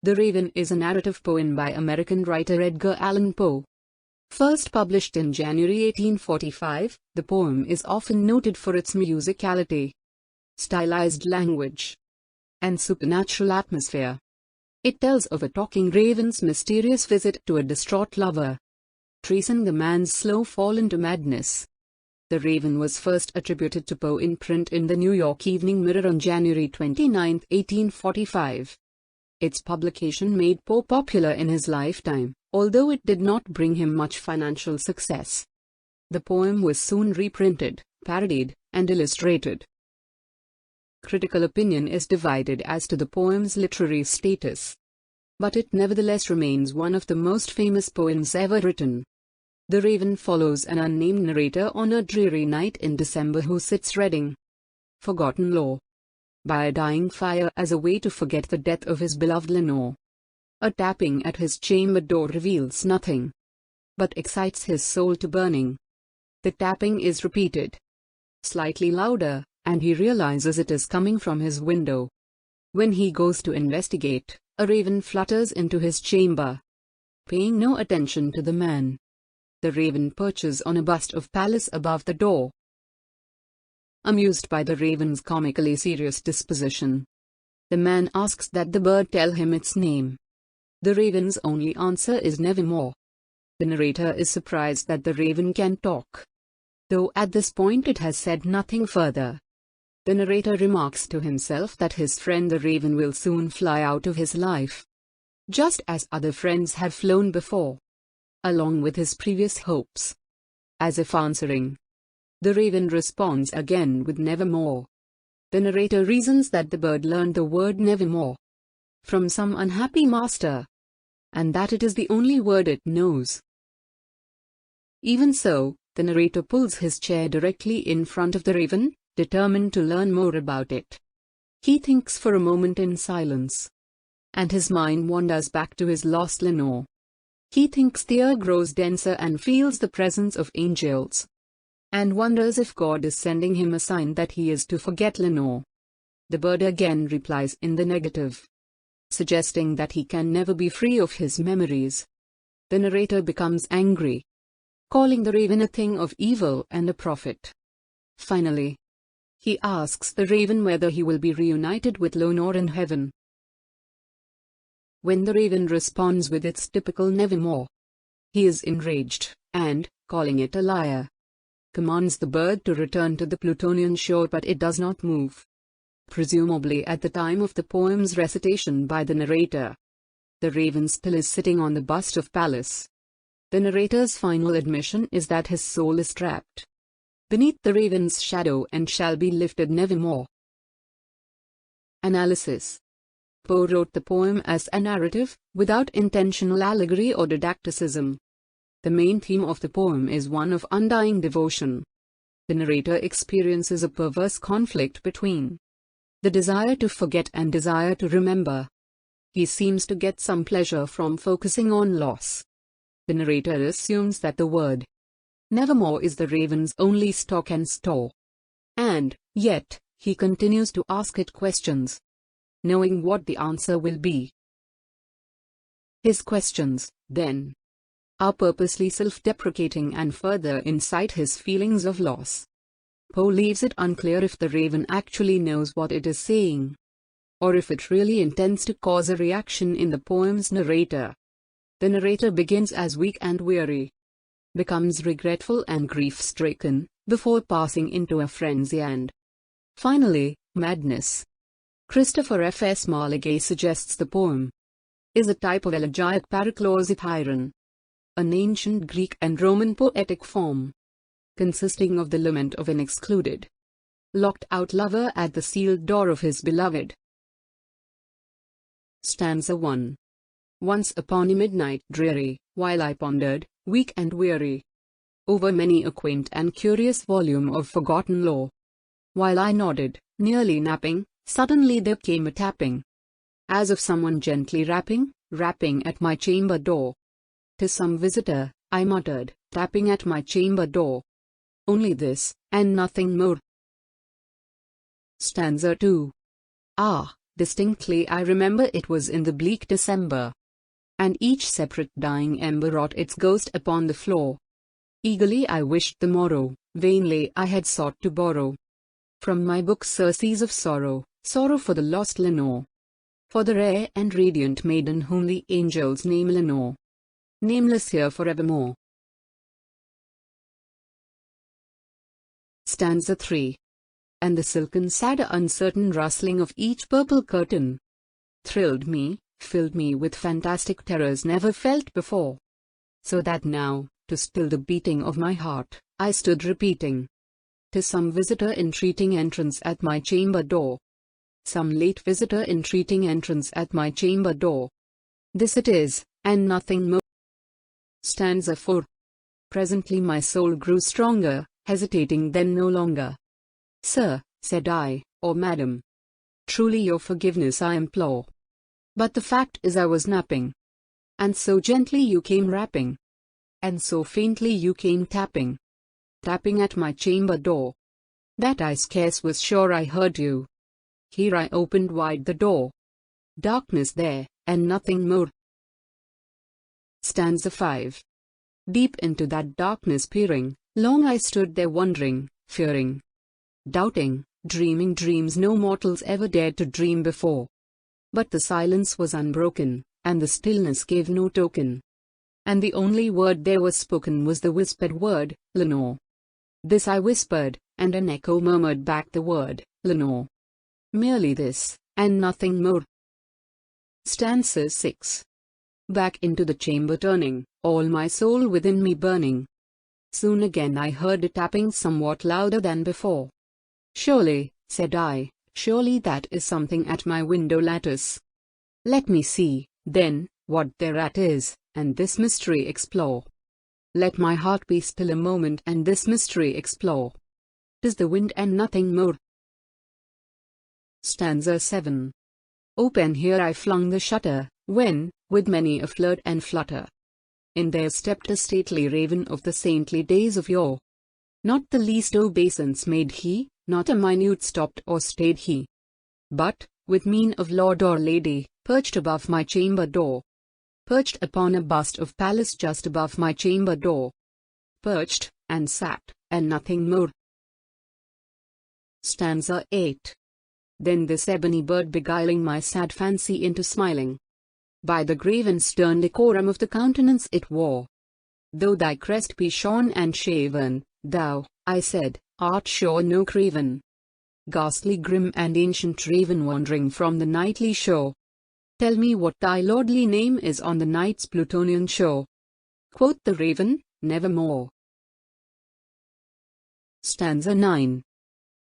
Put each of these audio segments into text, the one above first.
The Raven is a narrative poem by American writer Edgar Allan Poe. First published in January 1845, the poem is often noted for its musicality, stylized language, and supernatural atmosphere. It tells of a talking raven's mysterious visit to a distraught lover, tracing the man's slow fall into madness. The Raven was first attributed to Poe in print in the New York Evening Mirror on January 29, 1845. Its publication made Poe popular in his lifetime, although it did not bring him much financial success. The poem was soon reprinted, parodied, and illustrated. Critical opinion is divided as to the poem's literary status, but it nevertheless remains one of the most famous poems ever written. The Raven follows an unnamed narrator on a dreary night in December who sits reading forgotten lore by a dying fire as a way to forget the death of his beloved Lenore. A tapping at his chamber door reveals nothing, but excites his soul to burning. The tapping is repeated, slightly louder, and he realizes it is coming from his window. When he goes to investigate, a raven flutters into his chamber. Paying no attention to the man, the raven perches on a bust of Pallas above the door. Amused by the raven's comically serious disposition, the man asks that the bird tell him its name. The raven's only answer is nevermore. The narrator is surprised that the raven can talk, though at this point it has said nothing further. The narrator remarks to himself that his friend the raven will soon fly out of his life, just as other friends have flown before, along with his previous hopes. As if answering, the raven responds again with nevermore. The narrator reasons that the bird learned the word nevermore from some unhappy master, and that it is the only word it knows. Even so, the narrator pulls his chair directly in front of the raven, determined to learn more about it. He thinks for a moment in silence, and his mind wanders back to his lost Lenore. He thinks the air grows denser and feels the presence of angels, and wonders if God is sending him a sign that he is to forget Lenore. The bird again replies in the negative, suggesting that he can never be free of his memories. The narrator becomes angry, calling the raven a thing of evil and a prophet. Finally, he asks the raven whether he will be reunited with Lenore in heaven. When the raven responds with its typical nevermore, he is enraged, and, calling it a liar, commands the bird to return to the Plutonian shore, but it does not move. Presumably at the time of the poem's recitation by the narrator, the raven still is sitting on the bust of Pallas. The narrator's final admission is that his soul is trapped beneath the raven's shadow and shall be lifted nevermore. Analysis. Poe wrote the poem as a narrative, without intentional allegory or didacticism. The main theme of the poem is one of undying devotion. The narrator experiences a perverse conflict between the desire to forget and desire to remember. He seems to get some pleasure from focusing on loss. The narrator assumes that the word nevermore is the raven's only stock and store. And, yet, he continues to ask it questions, knowing what the answer will be. His questions, then, are purposely self-deprecating and further incite his feelings of loss. Poe leaves it unclear if the raven actually knows what it is saying, or if it really intends to cause a reaction in the poem's narrator. The narrator begins as weak and weary, becomes regretful and grief-stricken, before passing into a frenzy and, finally, madness. Christopher F. S. Marlegay suggests the poem is a type of elegiac paraclosithyron, an ancient Greek and Roman poetic form, consisting of the lament of an excluded, locked-out lover at the sealed door of his beloved. Stanza 1. Once upon a midnight dreary, while I pondered, weak and weary, over many a quaint and curious volume of forgotten lore, while I nodded, nearly napping, suddenly there came a tapping, as of someone gently rapping at my chamber door. "'Tis some visitor," I muttered, "tapping at my chamber door. Only this, and nothing more." Stanza 2. Ah, Distinctly I remember it was in the bleak December, and each separate dying ember wrought its ghost upon the floor. Eagerly I wished the morrow, vainly I had sought to borrow from my book surcease of sorrow, sorrow for the lost Lenore, for the rare and radiant maiden whom the angels name Lenore, nameless here forevermore. Stanza 3. And the silken sad uncertain rustling of each purple curtain thrilled me, filled me with fantastic terrors never felt before, so that now, to still the beating of my heart, I stood repeating, 'tis some visitor entreating entrance at my chamber door, some late visitor entreating entrance at my chamber door. This it is, and nothing more. Stanza 4. Presently my soul grew stronger, hesitating then no longer. Sir, said I, or madam, truly your forgiveness I implore. But the fact is I was napping, and so gently you came rapping, and so faintly you came tapping, tapping at my chamber door, that I scarce was sure I heard you. Here I opened wide the door. Darkness there, and nothing more. Stanza 5. Deep into that darkness peering, long I stood there wondering, fearing, doubting, dreaming dreams no mortals ever dared to dream before. But the silence was unbroken, and the stillness gave no token. And the only word there was spoken was the whispered word, Lenore. This I whispered, and an echo murmured back the word, Lenore. Merely this, and nothing more. Stanza 6. Back into the chamber turning, all my soul within me burning. Soon again I heard a tapping somewhat louder than before. Surely, said I, surely that is something at my window lattice. Let me see, then, what thereat is, and this mystery explore. Let my heart be still a moment and this mystery explore. 'Tis the wind and nothing more. Stanza 7. Open here I flung the shutter, when, with many a flirt and flutter, in there stepped a stately raven of the saintly days of yore. Not the least obeisance made he, not a minute stopped or stayed he, but, with mien of lord or lady, perched above my chamber door, perched upon a bust of Pallas just above my chamber door, perched, and sat, and nothing more. Stanza 8. Then this ebony bird beguiling my sad fancy into smiling, by the grave and stern decorum of the countenance it wore. Though thy crest be shorn and shaven, thou, I said, art sure no craven, ghastly grim and ancient raven wandering from the nightly shore. Tell me what thy lordly name is on the night's Plutonian shore. Quoth the raven, nevermore. Stanza 9.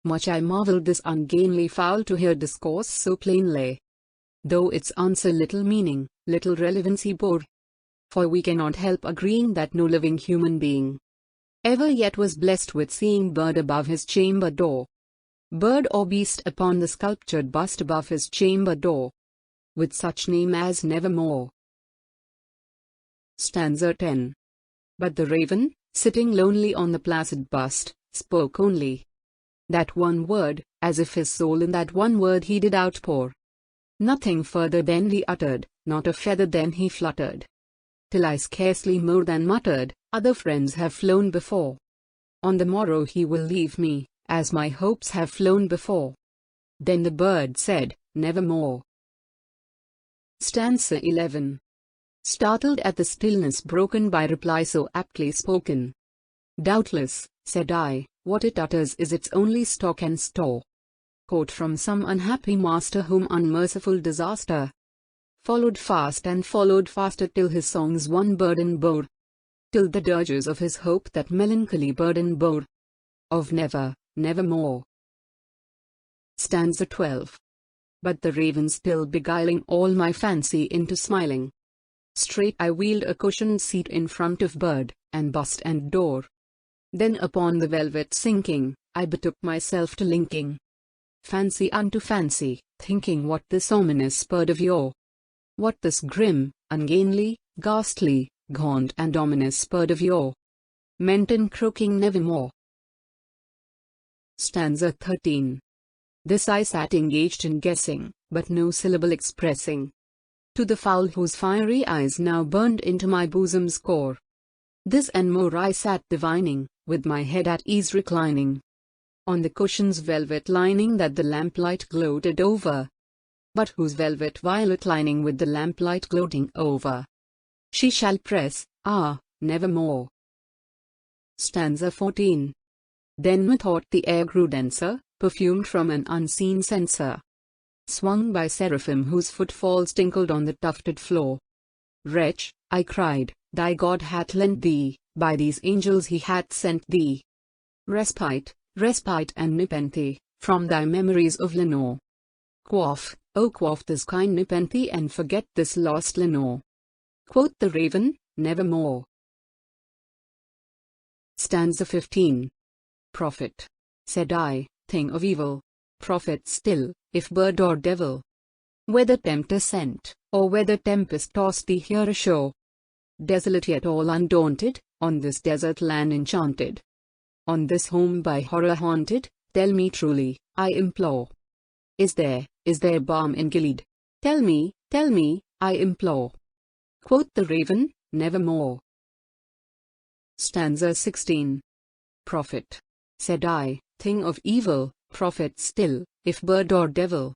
Much I marveled this ungainly fowl to hear discourse so plainly, though its answer little meaning, little relevancy bore. For we cannot help agreeing that no living human being ever yet was blessed with seeing bird above his chamber door, bird or beast upon the sculptured bust above his chamber door, with such name as nevermore. Stanza 10. But the raven, sitting lonely on the placid bust, spoke only that one word, as if his soul in that one word he did outpour. Nothing further then he uttered, not a feather then he fluttered, till I scarcely more than muttered, other friends have flown before. On the morrow he will leave me, as my hopes have flown before. Then the bird said, nevermore. Stanza 11. Startled at the stillness broken by reply so aptly spoken. Doubtless, said I, what it utters is its only stock and store, caught from some unhappy master whom unmerciful disaster followed fast and followed faster till his songs one burden bore, till the dirges of his hope that melancholy burden bore, of never, nevermore. Stanza 12. But the raven still beguiling all my fancy into smiling, straight I wheeled a cushioned seat in front of bird, and bust and door. Then upon the velvet sinking, I betook myself to linking fancy unto fancy, thinking what this ominous bird of yore, what this grim, ungainly, ghastly, gaunt and ominous bird of yore meant in croaking nevermore. Stanza 13. This I sat engaged in guessing, but no syllable expressing. To the fowl whose fiery eyes now burned into my bosom's core. This and more I sat divining, with my head at ease reclining on the cushion's velvet lining that the lamplight gloated over. But whose velvet violet lining with the lamplight gloating over she shall press, nevermore. Stanza 14. Then methought the air grew denser, perfumed from an unseen censer, swung by seraphim whose footfalls tinkled on the tufted floor. Wretch, I cried, thy God hath lent thee, by these angels he hath sent thee respite, respite and nepenthe, from thy memories of Lenore. Quaff, oh quaff this kind nepenthe and forget this lost Lenore. Quoth the raven, nevermore. Stanza 15. Prophet. Said I, thing of evil, prophet still, if bird or devil. Whether tempter sent, or whether tempest tossed thee here ashore. Desolate yet all undaunted, on this desert land enchanted. On this home by horror haunted, tell me truly, I implore. Is there balm in Gilead? Tell me, I implore. Quoth the raven, nevermore. Stanza 16. Prophet. Said I, thing of evil, prophet still, if bird or devil.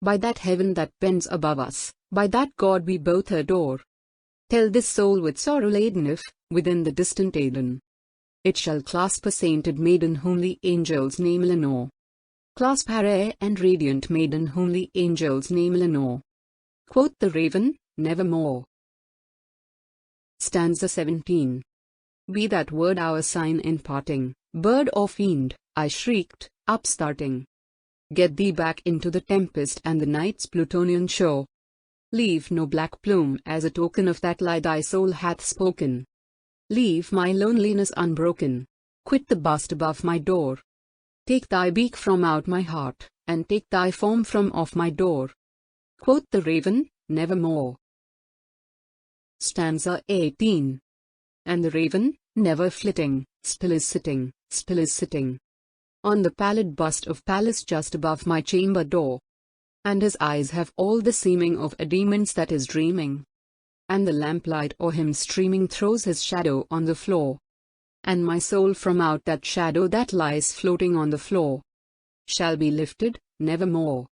By that heaven that bends above us, by that God we both adore. Tell this soul with sorrow laden if, within the distant Eden, it shall clasp a sainted maiden whom the angels name Lenore. Clasp her rare and radiant maiden whom the angels name Lenore. Quoth the raven, nevermore. Stanza 17. Be that word our sign in parting, bird or fiend, I shrieked, upstarting. Get thee back into the tempest and the night's Plutonian shore. Leave no black plume as a token of that lie thy soul hath spoken. Leave my loneliness unbroken. Quit the bust above my door. Take thy beak from out my heart, and take thy form from off my door. Quoth the raven, nevermore. Stanza 18. And the raven, never flitting, still is sitting, on the pallid bust of Pallas just above my chamber door. And his eyes have all the seeming of a demon's that is dreaming. And the lamplight o'er him streaming throws his shadow on the floor. And my soul from out that shadow that lies floating on the floor shall be lifted, nevermore.